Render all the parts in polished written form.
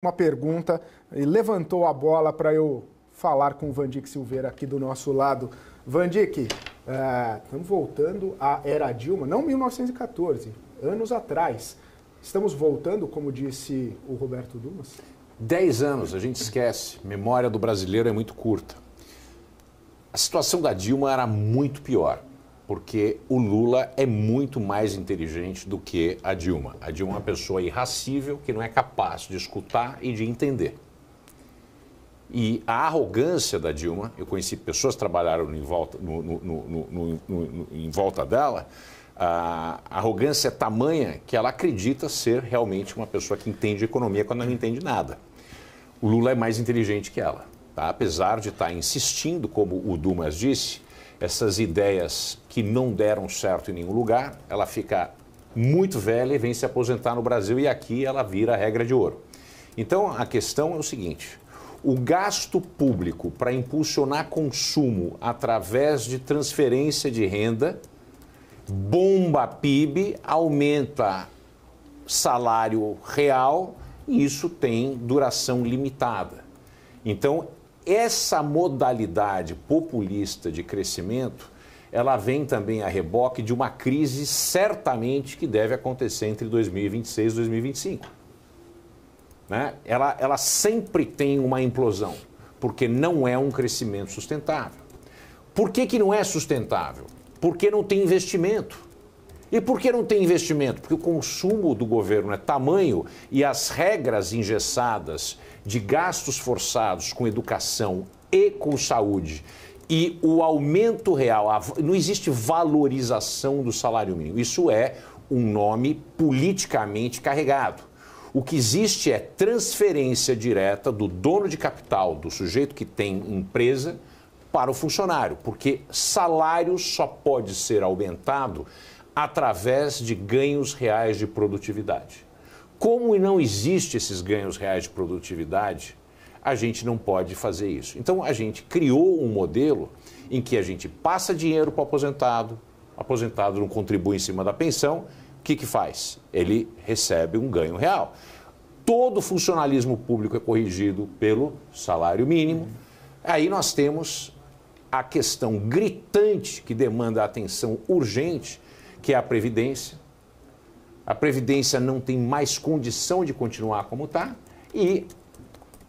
uma pergunta e levantou a bola para eu falar com o Vandick Silveira aqui do nosso lado. Vandick, estamos voltando à era Dilma, não 1914, anos atrás. Estamos voltando, como disse o Roberto Dumas? 10 anos, a gente esquece. Memória do brasileiro é muito curta. A situação da Dilma era muito pior, porque o Lula é muito mais inteligente do que a Dilma. A Dilma é uma pessoa irracível que não é capaz de escutar e de entender. E a arrogância da Dilma, eu conheci pessoas que trabalharam em volta dela, a arrogância é tamanha que ela acredita ser realmente uma pessoa que entende economia quando não entende nada. O Lula é mais inteligente que ela, tá? Apesar de estar insistindo, como o Dumas disse, essas ideias que não deram certo em nenhum lugar, ela fica muito velha e vem se aposentar no Brasil e aqui ela vira a regra de ouro. Então a questão é o seguinte: o gasto público para impulsionar consumo através de transferência de renda bomba PIB, aumenta salário real e isso tem duração limitada. Então, essa modalidade populista de crescimento, ela vem também a reboque de uma crise certamente que deve acontecer entre 2026 e 2025. Né? Ela sempre tem uma implosão, porque não é um crescimento sustentável. Por que não é sustentável? Porque não tem investimento. E por que não tem investimento? Porque o consumo do governo é tamanho e as regras engessadas de gastos forçados com educação e com saúde e o aumento real, não existe valorização do salário mínimo. Isso é um nome politicamente carregado. O que existe é transferência direta do dono de capital, do sujeito que tem empresa, para o funcionário, porque salário só pode ser aumentado através de ganhos reais de produtividade. Como não existe esses ganhos reais de produtividade, a gente não pode fazer isso. Então a gente criou um modelo em que a gente passa dinheiro para o aposentado não contribui em cima da pensão, o que faz? Ele recebe um ganho real. Todo funcionalismo público é corrigido pelo salário mínimo. Aí nós temos a questão gritante que demanda atenção urgente, que é a Previdência. A Previdência não tem mais condição de continuar como está. E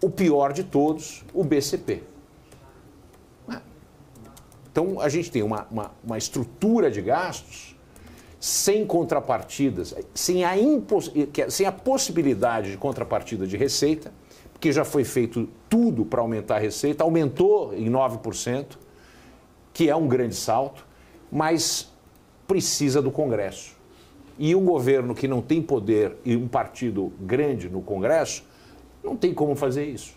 o pior de todos, o BCP. Então, a gente tem uma estrutura de gastos sem contrapartidas, sem a possibilidade de contrapartida de receita, porque já foi feito tudo para aumentar a receita, aumentou em 9%, que é um grande salto, mas precisa do Congresso. E um governo que não tem poder e um partido grande no Congresso, não tem como fazer isso.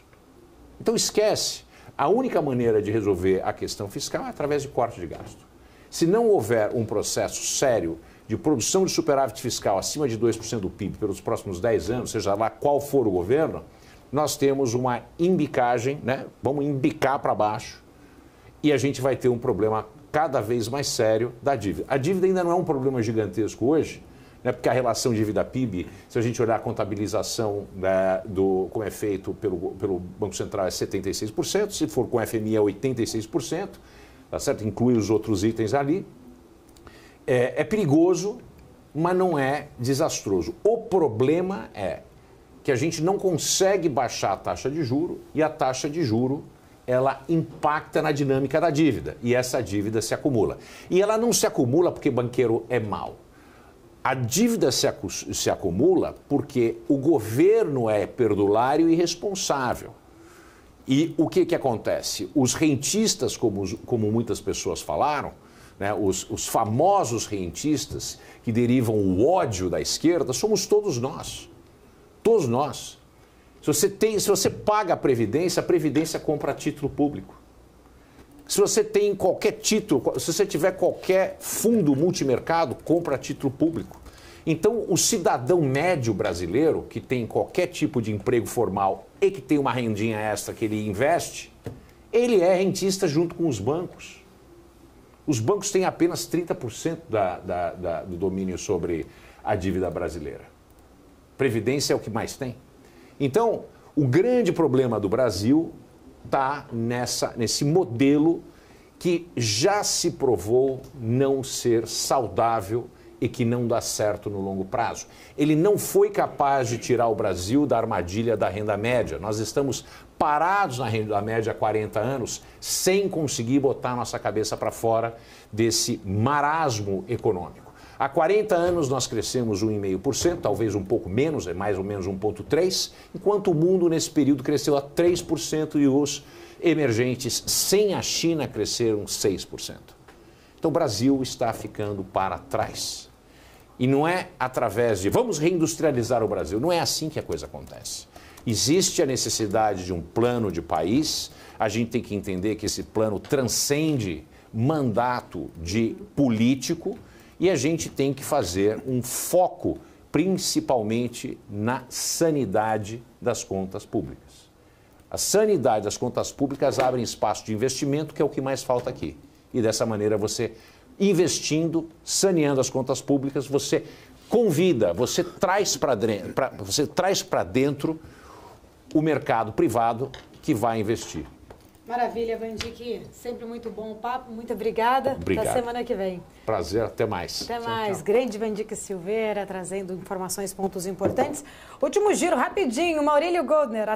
Então esquece, a única maneira de resolver a questão fiscal é através de corte de gasto. Se não houver um processo sério de produção de superávit fiscal acima de 2% do PIB pelos próximos 10 anos, seja lá qual for o governo, nós temos uma embicagem, né? Vamos embicar para baixo e a gente vai ter um problema cada vez mais sério da dívida. A dívida ainda não é um problema gigantesco hoje, né? Porque a relação dívida-PIB, se a gente olhar a contabilização, né, como é feito pelo Banco Central, é 76%, se for com FMI é 86%, tá certo? Inclui os outros itens ali. É perigoso, mas não é desastroso. O problema é que a gente não consegue baixar a taxa de juro e a taxa de juro ela impacta na dinâmica da dívida e essa dívida se acumula. E ela não se acumula porque banqueiro é mau. A dívida se acumula porque o governo é perdulário e irresponsável. E o que acontece? Os rentistas, como muitas pessoas falaram, né, os famosos rentistas que derivam o ódio da esquerda, somos todos nós. Todos nós. Se você paga a Previdência compra título público. Se você tem qualquer título, se você tiver qualquer fundo multimercado, compra título público. Então, o cidadão médio brasileiro, que tem qualquer tipo de emprego formal e que tem uma rendinha extra que ele investe, ele é rentista junto com os bancos. Os bancos têm apenas 30% do domínio sobre a dívida brasileira. Previdência é o que mais tem. Então, O grande problema do Brasil está nesse modelo que já se provou não ser saudável e que não dá certo no longo prazo. Ele não foi capaz de tirar o Brasil da armadilha da renda média. Nós estamos parados na renda média há 40 anos sem conseguir botar nossa cabeça para fora desse marasmo econômico. Há 40 anos nós crescemos 1,5%, talvez um pouco menos, é mais ou menos 1,3%, enquanto o mundo nesse período cresceu a 3% e os emergentes sem a China cresceram 6%. Então o Brasil está ficando para trás. E não é através de vamos reindustrializar o Brasil, não é assim que a coisa acontece. Existe a necessidade de um plano de país, a gente tem que entender que esse plano transcende mandato de político e a gente tem que fazer um foco principalmente na sanidade das contas públicas. A sanidade das contas públicas abre espaço de investimento, que é o que mais falta aqui. E dessa maneira você, investindo, saneando as contas públicas, você convida, você traz para dentro o mercado privado que vai investir. Maravilha, Vandic. Sempre muito bom o papo. Muito obrigada. Obrigado. Até semana que vem. Prazer, até mais. Até mais. Tchau. Grande Vandic Silveira, trazendo informações, pontos importantes. Último giro, rapidinho. Maurílio Goldner.